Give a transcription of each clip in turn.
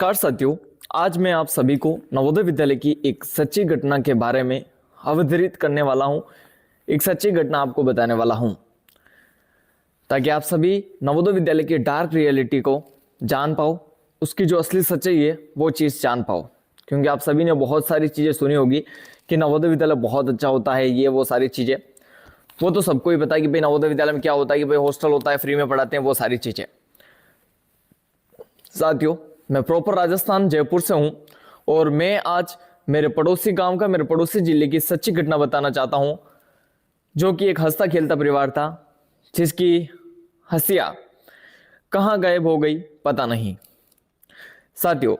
Car साथियों, आज मैं आप सभी को नवोदय विद्यालय की एक सच्ची घटना के बारे में अवतरित करने वाला हूं। एक सच्ची घटना आपको बताने वाला हूं ताकि आप सभी नवोदय विद्यालय की डार्क रियलिटी को जान पाओ, उसकी जो असली सच्चाई है वो चीज़ जान पाओ। क्योंकि आप सभी ने बहुत सारी चीज़ें सुनी होगी कि नवोदय विद्यालय बहुत अच्छा होता है, ये वो सारी चीज़ें। वो तो सबको ही पता है कि भाई नवोदय विद्यालय में क्या होता है, कि भाई हॉस्टल होता है, फ्री में पढ़ाते हैं, वो सारी चीज़ें। साथियों, मैं प्रॉपर राजस्थान जयपुर से हूं और मैं आज मेरे पड़ोसी गांव का, मेरे पड़ोसी जिले की सच्ची घटना बताना चाहता हूं, जो कि एक हंसता खेलता परिवार था जिसकी हंसिया कहां गायब हो गई पता नहीं। साथियों,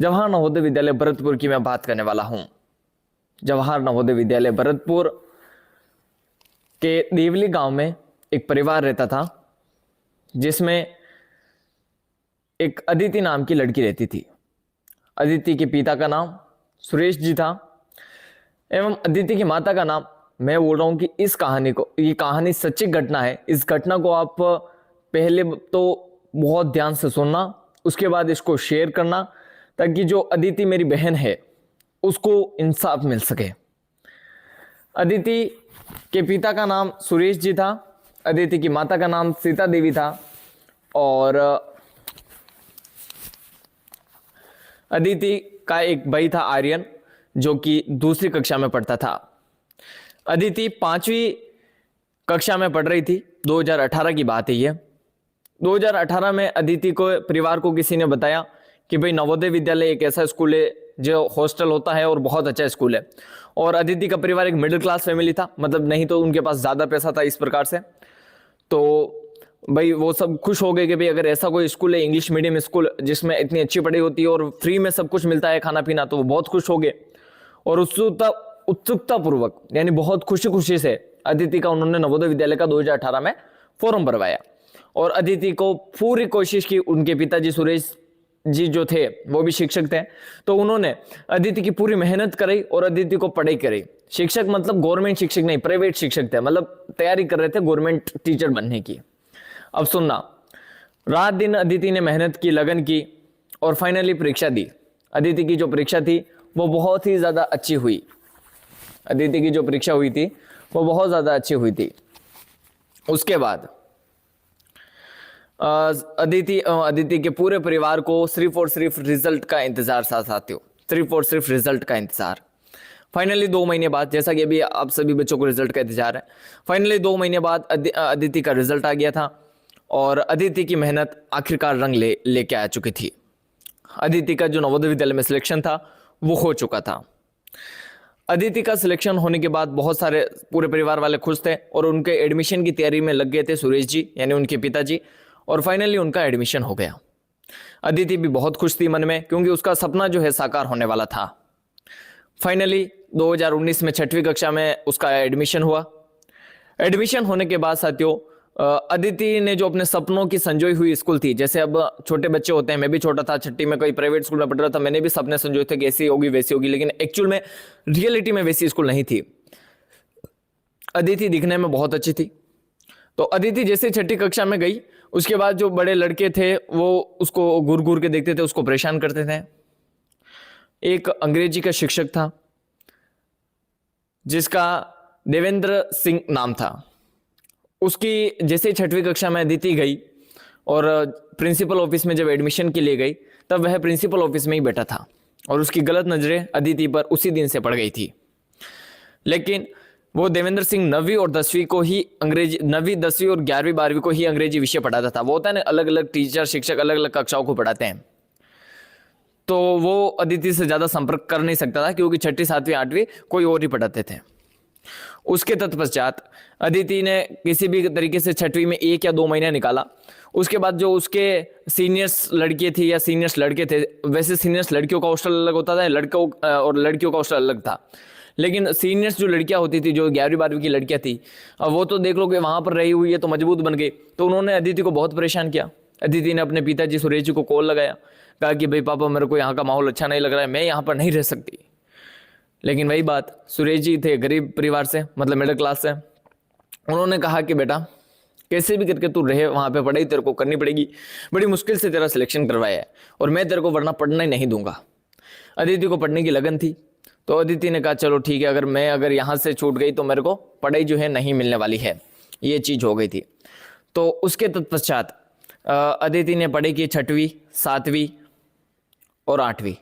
जवाहर नवोदय विद्यालय भरतपुर की मैं बात करने वाला हूं। जवाहर नवोदय विद्यालय भरतपुर के देवली गांव में एक परिवार रहता था जिसमें एक अदिति नाम की लड़की रहती थी। अदिति के पिता का नाम सुरेश जी था एवं अदिति की माता का नाम, मैं बोल रहा हूं कि इस कहानी को, ये कहानी सच्ची घटना है। इस घटना को आप पहले तो बहुत ध्यान से सुनना, उसके बाद इसको शेयर करना ताकि जो अदिति मेरी बहन है उसको इंसाफ मिल सके। अदिति के पिता का नाम सुरेश जी था, अदिति की माता का नाम सीता देवी था और अदिति का एक भाई था आर्यन, जो कि दूसरी कक्षा में पढ़ता था। अदिति 5वीं कक्षा में पढ़ रही थी। 2018 की बात है ये। 2018 में अदिति को, परिवार को किसी ने बताया कि भाई नवोदय विद्यालय एक ऐसा स्कूल है जो हॉस्टल होता है और बहुत अच्छा स्कूल है। और अदिति का परिवार एक मिडिल क्लास फैमिली था, मतलब नहीं तो उनके पास ज्यादा पैसा था इस प्रकार से। तो भाई वो सब खुश हो गए कि भाई अगर ऐसा कोई स्कूल है, इंग्लिश मीडियम स्कूल जिसमें इतनी अच्छी पढ़ाई होती है और फ्री में सब कुछ मिलता है, खाना पीना, तो वो बहुत खुश हो गए। और उत्सुकता पूर्वक, यानी बहुत खुशी खुशी से अदिति का उन्होंने नवोदय विद्यालय का 2018 में फॉर्म भरवाया। और अदिति को पूरी कोशिश की, उनके पिताजी सुरेश जी जो थे वो भी शिक्षक थे, तो उन्होंने अदिति की पूरी मेहनत कराई और अदिति को पढ़ाई कराई। शिक्षक मतलब गवर्नमेंट शिक्षक नहीं, प्राइवेट शिक्षक थे, मतलब तैयारी कर रहे थे गवर्नमेंट टीचर बनने की। अब सुनना, रात दिन अदिति ने मेहनत की, लगन की और फाइनली परीक्षा दी। अदिति की जो परीक्षा थी वो बहुत ही ज्यादा अच्छी हुई। अदिति की जो परीक्षा हुई थी वो बहुत ज्यादा अच्छी हुई थी। उसके बाद अदिति के पूरे परिवार को सिर्फ और सिर्फ रिजल्ट का इंतजार था साथियों, सिर्फ और सिर्फ रिजल्ट का इंतजार। फाइनली 2 महीने बाद, जैसा कि अभी आप सभी बच्चों को रिजल्ट का इंतजार है, फाइनली 2 महीने बाद अदिति का रिजल्ट आ गया था और अदिति की मेहनत आखिरकार रंग लेके आ चुकी थी। अदिति का जो नवोदय विद्यालय में सिलेक्शन था वो हो चुका था। अदिति का सिलेक्शन होने के बाद बहुत सारे पूरे परिवार वाले खुश थे और उनके एडमिशन की तैयारी में लग गए थे सुरेश जी, यानी उनके पिताजी, और फाइनली उनका एडमिशन हो गया। अदिति भी बहुत खुश थी मन में, क्योंकि उसका सपना जो है साकार होने वाला था। फाइनली 2019 में 6वीं कक्षा में उसका एडमिशन हुआ। एडमिशन होने के बाद साथियों, अदिति ने जो अपने सपनों की संजोई हुई स्कूल थी, जैसे अब छोटे बच्चे होते हैं, मैं भी छोटा था, 6ठी में कोई प्राइवेट स्कूल में पढ़ रहा था, मैंने भी सपने संजोए थे कि ऐसी होगी वैसी होगी, लेकिन एक्चुअल में रियलिटी में वैसी स्कूल नहीं थी। अदिति दिखने में बहुत अच्छी थी। तो अदिति जैसे 6ठी कक्षा में गई, उसके बाद जो बड़े लड़के थे वो उसको घूर घूर के देखते थे, उसको परेशान करते थे। एक अंग्रेजी का शिक्षक था जिसका देवेंद्र सिंह नाम था। उसकी जैसे 6वीं कक्षा में अदिति गई और प्रिंसिपल ऑफिस में जब एडमिशन के लिए गई, तब वह प्रिंसिपल ऑफिस में ही बैठा था और उसकी गलत नजरें अदिति पर उसी दिन से पड़ गई थी। लेकिन वो देवेंद्र सिंह 9वीं और 10वीं को ही अंग्रेजी, 9वीं 10वीं और 11वीं 12वीं को ही अंग्रेजी विषय पढ़ाता था। वो होता है ना, अलग अलग टीचर शिक्षक अलग अलग कक्षाओं को पढ़ाते हैं, तो वो अदिति से ज्यादा संपर्क कर नहीं सकता था, क्योंकि 6ठी 7वीं 8वीं कोई और ही पढ़ाते थे। उसके तत्पश्चात अदिति ने किसी भी तरीके से 6वीं में 1 या 2 महीने निकाला। उसके बाद जो उसके सीनियर्स लड़के थे या सीनियर्स लड़के थे, वैसे सीनियर्स लड़कियों का हॉस्टल अलग होता था, लड़कों और लड़कियों का हॉस्टल अलग था, लेकिन सीनियर्स जो लड़कियां होती थी, जो 11वीं 12वीं की लड़कियां थी, अब वो तो देख लो कि वहां पर रही हुई है तो मजबूत बन गई। तो उन्होंने अदिति को बहुत परेशान किया। अदिति ने अपने पिताजी सुरेश जी को कॉल लगाया, कहा कि भाई पापा, मेरे को यहाँ का माहौल अच्छा नहीं लग रहा है, मैं यहाँ पर नहीं रह सकती। लेकिन वही बात, सुरेश जी थे गरीब परिवार से, मतलब मिडिल क्लास से। उन्होंने कहा कि बेटा कैसे भी करके तू रहे वहां पे, पढ़ाई तेरे को करनी पड़ेगी, बड़ी मुश्किल से तेरा सिलेक्शन करवाया है और मैं तेरे को वरना पढ़ना ही नहीं दूंगा। अदिति को पढ़ने की लगन थी, तो अदिति ने कहा चलो ठीक है, अगर यहाँ से छूट गई तो मेरे को पढ़ाई जो है नहीं मिलने वाली है, ये चीज हो गई थी। तो उसके तत्पश्चात अदिति ने पढ़ाई की 6वीं 7वीं और 8वीं,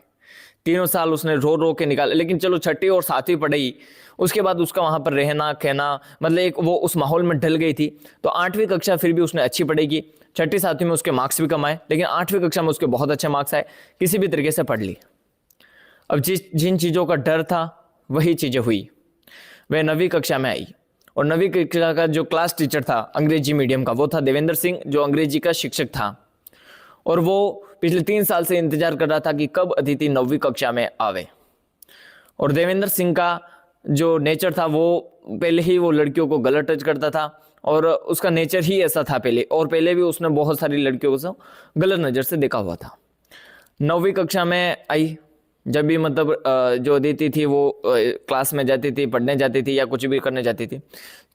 तीनों साल उसने रो रो के निकाले। लेकिन चलो 6वीं और 7वीं पढ़ाई, उसके बाद उसका वहां पर रहना कहना, मतलब एक वो उस माहौल में ढल गई थी। तो 8वीं कक्षा फिर भी उसने अच्छी पढ़ाई की, 6वीं 7वीं में उसके मार्क्स भी कम आए, लेकिन 8वीं कक्षा में उसके बहुत अच्छे मार्क्स आए, किसी भी तरीके से पढ़ ली। अब जिन चीजों का डर था वही चीजें हुई। वह 9वीं कक्षा में आई और 9वीं कक्षा का जो क्लास टीचर था अंग्रेजी मीडियम का, वो था देवेंद्र सिंह, जो अंग्रेजी का शिक्षक था। और वो पिछले 3 साल से इंतजार कर रहा था कि कब अदिति 9वीं कक्षा में आवे। और देवेंद्र सिंह का जो नेचर था, वो पहले ही वो लड़कियों को गलत टच करता था और उसका नेचर ही ऐसा था पहले, और पहले भी उसने बहुत सारी लड़कियों को गलत नज़र से देखा हुआ था। 9वीं कक्षा में आई, जब भी मतलब जो अदिति थी वो क्लास में जाती थी, पढ़ने जाती थी या कुछ भी करने जाती थी,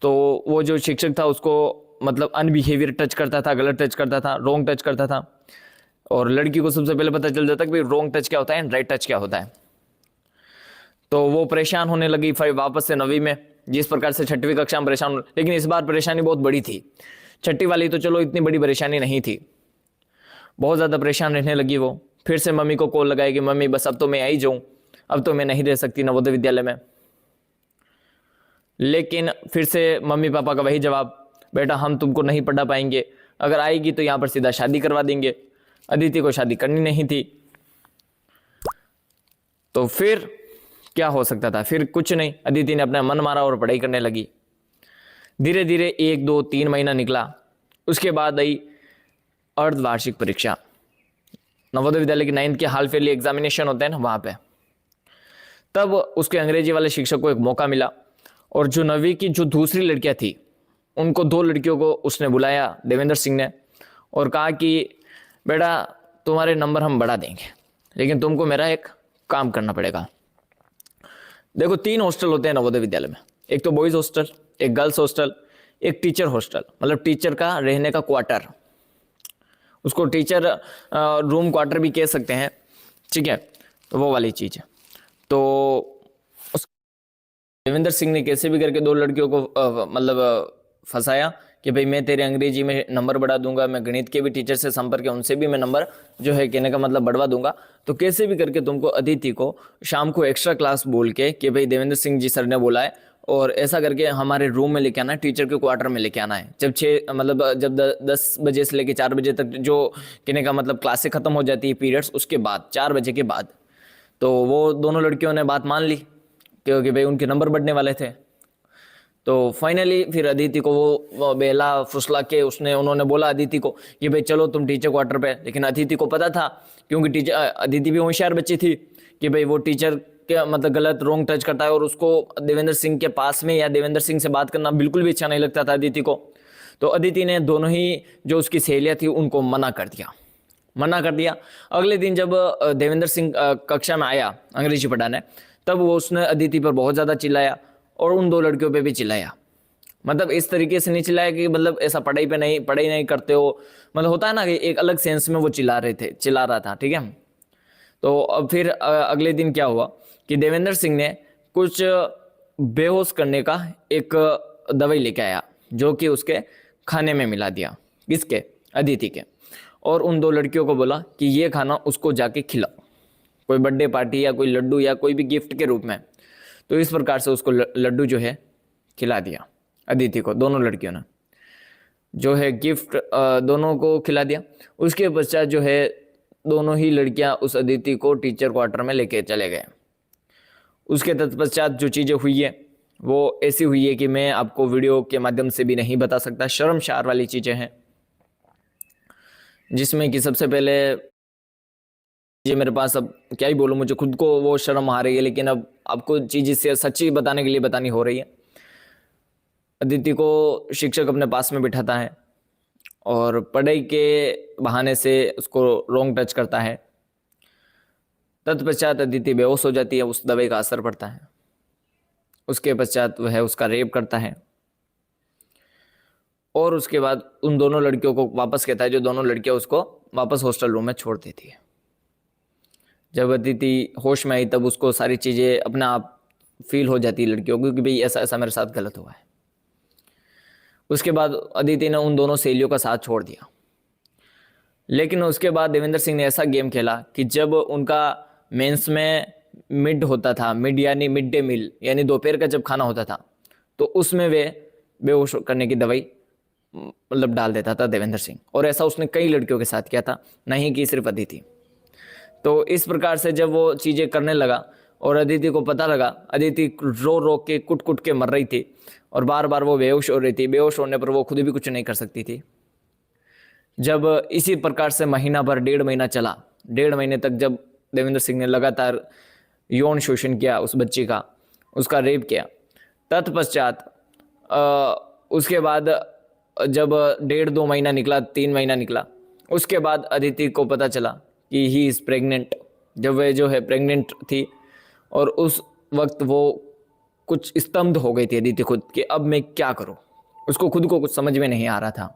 तो वो जो शिक्षक था उसको मतलब अनबिहेवियर टच करता था, गलत टच करता था, रॉन्ग टच करता था। और लड़की को सबसे पहले पता चल जाता कि भाई रॉन्ग टच क्या होता है एंड राइट टच क्या होता है। तो वो परेशान होने लगी फिर वापस से 9वीं में, जिस प्रकार से 6वीं कक्षा में परेशान हो, लेकिन इस बार परेशानी बहुत बड़ी थी। 6वीं वाली तो चलो इतनी बड़ी परेशानी नहीं थी, बहुत ज़्यादा परेशान रहने लगी वो। फिर से मम्मी को कॉल लगाई कि मम्मी बस अब तो मैं आई जाऊँ, अब तो मैं नहीं रह सकती नवोदय विद्यालय में। लेकिन फिर से मम्मी पापा का वही जवाब, बेटा हम तुमको नहीं पढ़ा पाएंगे, अगर आएगी तो यहाँ पर सीधा शादी करवा देंगे। अदिति को शादी करनी नहीं थी, तो फिर क्या हो सकता था, फिर कुछ नहीं, अदिति ने अपना मन मारा और पढ़ाई करने लगी। धीरे धीरे 1 2 3 महीना निकला, उसके बाद आई अर्धवार्षिक परीक्षा, नवोदय विद्यालय की 9th के हाल फेरली एग्जामिनेशन होते हैं ना, वहां पे। तब उसके अंग्रेजी वाले शिक्षक को एक मौका मिला, और जो 9वीं की जो दूसरी लड़कियां थी उनको 2 लड़कियों को उसने बुलाया देवेंद्र सिंह ने, और कहा कि बेटा तुम्हारे नंबर हम बढ़ा देंगे, लेकिन तुमको मेरा एक काम करना पड़ेगा। देखो 3 हॉस्टल होते हैं नवोदय विद्यालय में, एक तो बॉयज हॉस्टल, एक गर्ल्स हॉस्टल, एक टीचर हॉस्टल, मतलब टीचर का रहने का क्वार्टर, उसको टीचर रूम क्वार्टर भी कह सकते हैं, ठीक है, तो वो वाली चीज है। तो देवेंद्र सिंह ने कैसे भी करके 2 लड़कियों को मतलब फंसाया कि भाई मैं तेरे अंग्रेजी में नंबर बढ़ा दूंगा, मैं गणित के भी टीचर से संपर्क है, उनसे भी मैं नंबर जो है कहने का मतलब बढ़वा दूंगा, तो कैसे भी करके तुमको अदिति को शाम को एक्स्ट्रा क्लास बोल के कि भाई देवेंद्र सिंह जी सर ने बोला है, और ऐसा करके हमारे रूम में लेके आना है, टीचर के क्वार्टर में लेके आना है। जब 10 बजे से लेके 4 बजे तक जो कहने का मतलब क्लासें खत्म हो जाती है, पीरियड्स, उसके बाद 4 बजे के बाद। तो वो दोनों लड़कियों ने बात मान ली क्योंकि भाई उनके नंबर बढ़ने वाले थे। तो फाइनली फिर अदिति को वो बेला फुसला के उन्होंने बोला अदिति को कि भाई चलो तुम टीचर क्वार्टर पे। लेकिन अदिति को पता था, क्योंकि अदिति भी होशियार बच्ची थी, कि भाई वो टीचर के मतलब गलत रॉन्ग टच करता है, और उसको देवेंद्र सिंह के पास में या देवेंद्र सिंह से बात करना बिल्कुल भी अच्छा नहीं लगता था अदिति को। तो अदिति ने दोनों ही जो उसकी सहेलियाँ थी उनको मना कर दिया। अगले दिन जब देवेंद्र सिंह कक्षा में आया अंग्रेजी पढ़ाने, तब वो उसने अदिति पर बहुत ज़्यादा चिल्लाया और उन 2 लड़कियों पे भी चिल्लाया। मतलब इस तरीके से नहीं चिल्लाया कि मतलब ऐसा पढ़ाई नहीं करते हो, मतलब होता है ना कि एक अलग सेंस में वो चिल्ला रहा था, ठीक है। तो अब फिर अगले दिन क्या हुआ कि देवेंद्र सिंह ने कुछ बेहोश करने का एक दवाई लेके आया, जो कि उसके खाने में मिला दिया, किसके, अदिति के, और उन 2 लड़कियों को बोला कि ये खाना उसको जाके खिलाओ, कोई बर्थडे पार्टी या कोई लड्डू या कोई भी गिफ्ट के रूप में। तो इस प्रकार से उसको लड्डू जो है खिला दिया अदिति को, दोनों लड़कियों ने जो है गिफ्ट दोनों को खिला दिया। उसके पश्चात जो है दोनों ही लड़कियां उस अदिति को टीचर क्वार्टर में लेके चले गए। उसके तत्पश्चात जो चीज़ें हुई है वो ऐसी हुई है कि मैं आपको वीडियो के माध्यम से भी नहीं बता सकता, शर्मसार वाली चीज़ें हैं, जिसमें कि सबसे पहले ये मेरे पास अब क्या ही बोलूँ, मुझे खुद को वो शर्म आ रही है, लेकिन अब आपको चीज़ इससे सच्ची बताने के लिए बतानी हो रही है। अदिति को शिक्षक अपने पास में बिठाता है और पढ़ाई के बहाने से उसको रॉन्ग टच करता है। तत्पश्चात अदिति बेहोश हो जाती है, उस दवाई का असर पड़ता है। उसके पश्चात वह उसका रेप करता है और उसके बाद उन दोनों लड़कियों को वापस कहता है, जो दोनों लड़कियां उसको वापस हॉस्टल रूम में छोड़ देती है। जब अदिति होश में आई तब उसको सारी चीज़ें अपने आप फील हो जाती है लड़कियों को कि भाई ऐसा ऐसा मेरे साथ गलत हुआ है। उसके बाद अदिति ने उन दोनों सहेलियों का साथ छोड़ दिया। लेकिन उसके बाद देवेंद्र सिंह ने ऐसा गेम खेला कि जब उनका मेंस में मिड होता था, मिड यानी मिड डे मील यानी दोपहर का जब खाना होता था, तो उसमें वे बेहोश करने की दवाई मतलब डाल देता था देवेंद्र सिंह। और ऐसा उसने कई लड़कियों के साथ किया था, नहीं कि सिर्फ अदिति। तो इस प्रकार से जब वो चीज़ें करने लगा और अदिति को पता लगा, अदिति रो रो के कुट कुट के मर रही थी और बार बार वो बेहोश हो रही थी। बेहोश होने पर वो खुद भी कुछ नहीं कर सकती थी। जब इसी प्रकार से महीना भर, 1.5 महीना चला, 1.5 महीने तक जब देवेंद्र सिंह ने लगातार यौन शोषण किया उस बच्ची का, उसका रेप किया। तत्पश्चात उसके बाद जब 1.5-2 महीना निकला, 3 महीना निकला, उसके बाद अदिति को पता चला कि ही इज़ प्रेग्नेंट। जब वह जो है प्रेग्नेंट थी और उस वक्त वो कुछ स्तब्ध हो गई थी अदिति खुद कि अब मैं क्या करूं। उसको खुद को कुछ समझ में नहीं आ रहा था।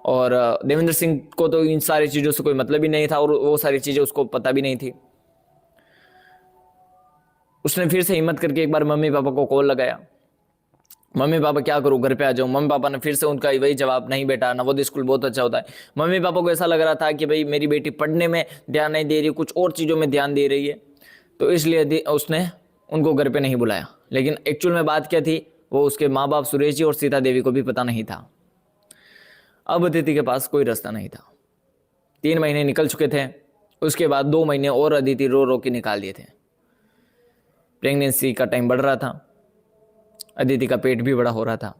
और देवेंद्र सिंह को तो इन सारी चीज़ों से कोई मतलब ही नहीं था और वो सारी चीज़ें उसको पता भी नहीं थी। उसने फिर से हिम्मत करके एक बार मम्मी पापा को कॉल लगाया, मम्मी पापा क्या करूं, घर पे आ जाऊं। मम्मी पापा ने फिर से उनका वही जवाब, नहीं बेटा, नवोदय स्कूल बहुत अच्छा होता है। मम्मी पापा को ऐसा लग रहा था कि भाई मेरी बेटी पढ़ने में ध्यान नहीं दे रही, कुछ और चीज़ों में ध्यान दे रही है, तो इसलिए उसने उनको घर पे नहीं बुलाया। लेकिन एक्चुअल में बात क्या थी, वो उसके माँ बाप सुरेश जी और सीता देवी को भी पता नहीं था। अब अदिति के पास कोई रास्ता नहीं था। 3 महीने निकल चुके थे। उसके बाद 2 महीने और अदिति रो रो के निकाल दिए थे। प्रेगनेंसी का टाइम बढ़ रहा था, अदिति का पेट भी बड़ा हो रहा था।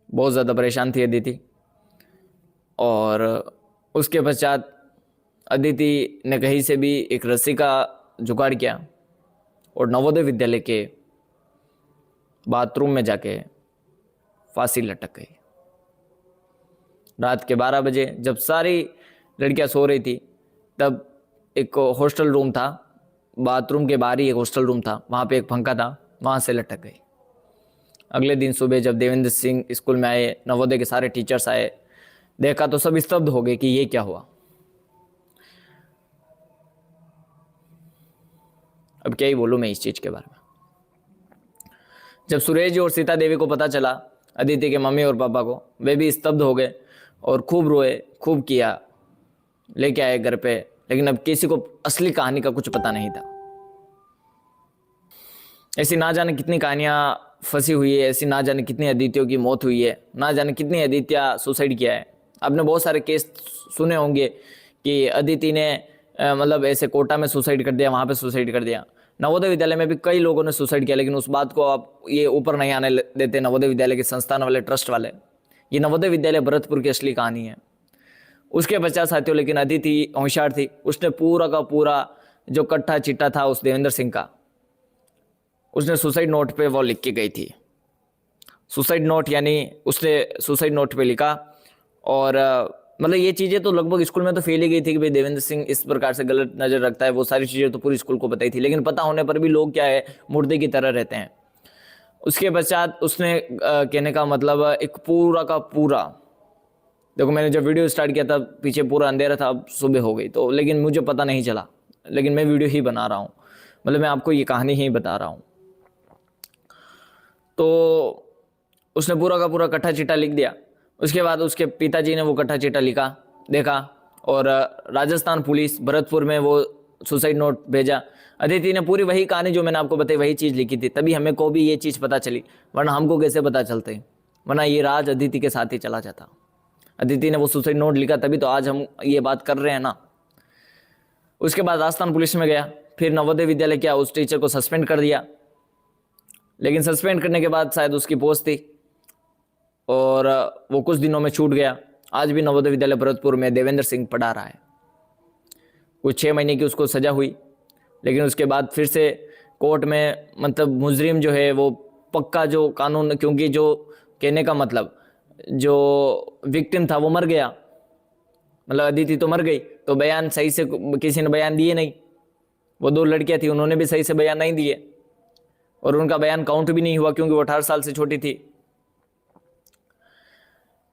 बहुत ज़्यादा परेशान थी अदिति। और उसके पश्चात अदिति ने कहीं से भी एक रस्सी का जुगाड़ किया और नवोदय विद्यालय के बाथरूम में जाके फांसी लटक गई। रात के 12 बजे जब सारी लड़कियां सो रही थी, तब एक हॉस्टल रूम था, बाथरूम के बाहर ही एक हॉस्टल रूम था, वहाँ पे एक पंखा था, वहाँ से लटक गई। अगले दिन सुबह जब देवेंद्र सिंह स्कूल में आए, नवोदय के सारे टीचर्स आए, देखा तो सब स्तब्ध हो गए कि ये क्या हुआ। अब क्या ही बोलूँ मैं इस चीज़ के बारे में। जब सुरेश जी और सीता देवी को पता चला, अदिति के मम्मी और पापा को, वे भी स्तब्ध हो गए और खूब रोए, खूब किया, लेके आए घर पे। लेकिन अब किसी को असली कहानी का कुछ पता नहीं था। ऐसी ना जाने कितनी कहानियां फंसी हुई है, ऐसी ना जाने कितनी अदितियों की मौत हुई है, ना जाने कितनी अदितियां सुसाइड किया है। आपने बहुत सारे केस सुने होंगे कि अदिति ने मतलब ऐसे कोटा में सुसाइड कर दिया, वहाँ पे सुसाइड कर दिया। नवोदय विद्यालय में भी कई लोगों ने सुसाइड किया, लेकिन उस बात को आप ये ऊपर नहीं आने देते नवोदय विद्यालय के संस्थान वाले, ट्रस्ट वाले। ये नवोदय विद्यालय भरतपुर की असली कहानी है। उसके पश्चात साथियों, लेकिन अदिति होशियार थी। उसने पूरा का पूरा जो कट्ठा चिट्ठा था उस देवेंद्र सिंह का, उसने सुसाइड नोट पे वो लिख के गई थी। सुसाइड नोट यानी उसने सुसाइड नोट पे लिखा। और मतलब ये चीज़ें तो लगभग स्कूल में तो फैल ही गई थी कि भाई देवेंद्र सिंह इस प्रकार से गलत नज़र रखता है। वो सारी चीज़ें तो पूरी स्कूल को पता ही थी, लेकिन पता होने पर भी लोग क्या है, मुर्दे की तरह रहते हैं। उसके पश्चात उसने कहने का मतलब एक पूरा का पूरा, देखो मैंने जब वीडियो स्टार्ट किया था पीछे पूरा अंधेरा था, अब सुबह हो गई, तो लेकिन मुझे पता नहीं चला। लेकिन मैं वीडियो ही बना रहा हूँ, मतलब मैं आपको ये कहानी ही बता रहा हूँ। तो उसने पूरा का पूरा कट्ठा चिट्ठा लिख दिया। उसके बाद उसके पिताजी ने वो कट्ठा चिट्ठा लिखा, देखा, और राजस्थान पुलिस भरतपुर में वो सुसाइड नोट भेजा। अदिति ने पूरी वही कहानी जो मैंने आपको बताई, वही चीज़ लिखी थी, तभी हमें को भी ये चीज़ पता चली, वरना हमको कैसे पता चलते, वरना ये राज अदिति के साथ ही चला जाता। अदिति ने वो सुसाइड नोट लिखा, तभी तो आज हम ये बात कर रहे हैं ना। उसके बाद राजस्थान पुलिस में गया, फिर नवोदय विद्यालय क्या, उस टीचर को सस्पेंड कर दिया। लेकिन सस्पेंड करने के बाद शायद उसकी पोस्ट थी और वो कुछ दिनों में छूट गया। आज भी नवोदय विद्यालय भरतपुर में देवेंद्र सिंह पढ़ा रहा है। कुछ 6 महीने की उसको सजा हुई, लेकिन उसके बाद फिर से कोर्ट में, मतलब मुजरिम जो है वो पक्का जो कानून, क्योंकि जो कहने का मतलब जो विक्टिम था वो मर गया, मतलब अदिति तो मर गई, तो बयान सही से किसी ने बयान दिए नहीं। वो 2 लड़कियां थी, उन्होंने भी सही से बयान नहीं दिए। और उनका बयान काउंट भी नहीं हुआ क्योंकि वो 18 साल से छोटी थी।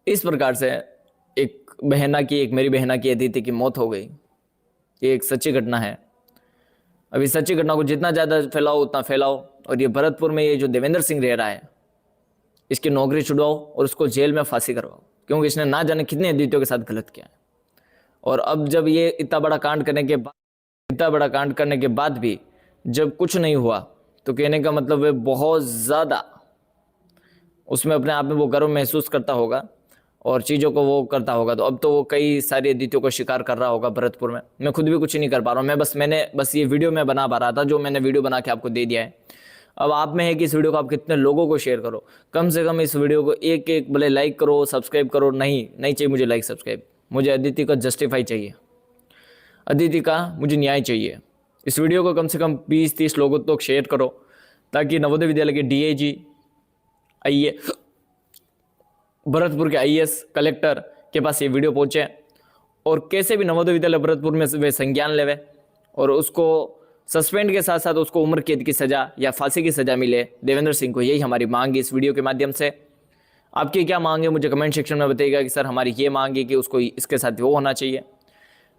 इस प्रकार से एक मेरी बहना की अदिति की मौत हो गई। ये एक सच्ची घटना है। अब इस सच्ची घटना को जितना ज़्यादा फैलाओ उतना फैलाओ, और ये भरतपुर में ये जो देवेंद्र सिंह रह रहा है इसकी नौकरी छुड़वाओ और उसको जेल में फांसी करवाओ, क्योंकि इसने ना जाने कितने अदितियों के साथ गलत किया है। और अब जब ये इतना बड़ा कांड करने के बाद भी जब कुछ नहीं हुआ, तो कहने का मतलब है बहुत ज़्यादा उसमें अपने आप में वो गर्व महसूस करता होगा और चीज़ों को वो करता होगा। तो अब तो वो कई सारी अदितियों को शिकार कर रहा होगा भरतपुर में। मैं खुद भी कुछ नहीं कर पा रहा हूँ। मैंने बस ये वीडियो में बना पा रहा था, जो मैंने वीडियो बना के आपको दे दिया है। अब आप में है कि इस वीडियो को आप कितने लोगों को शेयर करो। कम से कम इस वीडियो को एक भले लाइक करो, सब्सक्राइब करो। नहीं चाहिए मुझे लाइक सब्सक्राइब, मुझे अदिति का जस्टिफाई चाहिए, अदिति का मुझे न्याय चाहिए। इस वीडियो को कम से कम 20-30 लोगों तक शेयर करो, ताकि नवोदय विद्यालय के DAG भरतपुर के IAS कलेक्टर के पास ये वीडियो पहुंचे और कैसे भी नवोदय विद्यालय भरतपुर में वे संज्ञान लेवे और उसको सस्पेंड के साथ साथ उसको उम्र कैद की सजा या फांसी की सजा मिले देवेंद्र सिंह को। यही हमारी मांग है इस वीडियो के माध्यम से। आपकी क्या मांग है मुझे कमेंट सेक्शन में बताइएगा कि सर हमारी ये मांग है कि उसको इसके साथ वो होना चाहिए।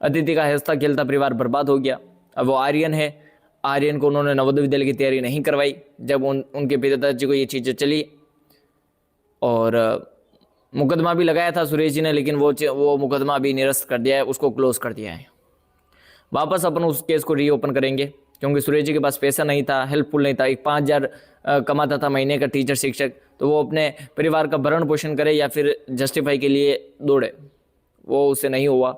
अदिति का हंसता खेलता परिवार बर्बाद हो गया। अब वो आर्यन है, आर्यन को उन्होंने नवोदय विद्यालय की तैयारी नहीं करवाई जब उनके पिताजी को ये चीज़ें चली, और मुकदमा भी लगाया था सुरेश जी ने, लेकिन वो मुकदमा भी निरस्त कर दिया है, उसको क्लोज कर दिया है। वापस अपन उस केस को रीओपन करेंगे क्योंकि सुरेश जी के पास पैसा नहीं था, हेल्पफुल नहीं था। एक 5,000 कमाता था महीने का टीचर शिक्षक, तो वो अपने परिवार का भरण पोषण करे या फिर जस्टिफाई के लिए दौड़े, वो उससे नहीं हुआ।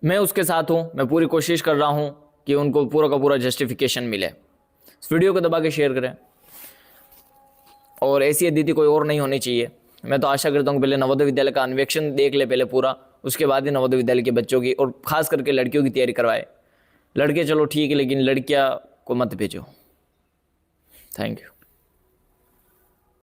मैं उसके साथ हूँ, मैं पूरी कोशिश कर रहा हूँ कि उनको पूरा का पूरा जस्टिफिकेशन मिले। इस वीडियो को दबा के शेयर करें, और ऐसी अदिति कोई और नहीं होनी चाहिए। मैं तो आशा करता हूँ पहले नवोदय विद्यालय का अन्वेषण देख ले पहले पूरा, उसके बाद ही नवोदय विद्यालय के बच्चों की और खास करके लड़कियों की तैयारी करवाए। लड़के चलो ठीक है, लेकिन लड़कियाँ को मत भेजो। Thank you.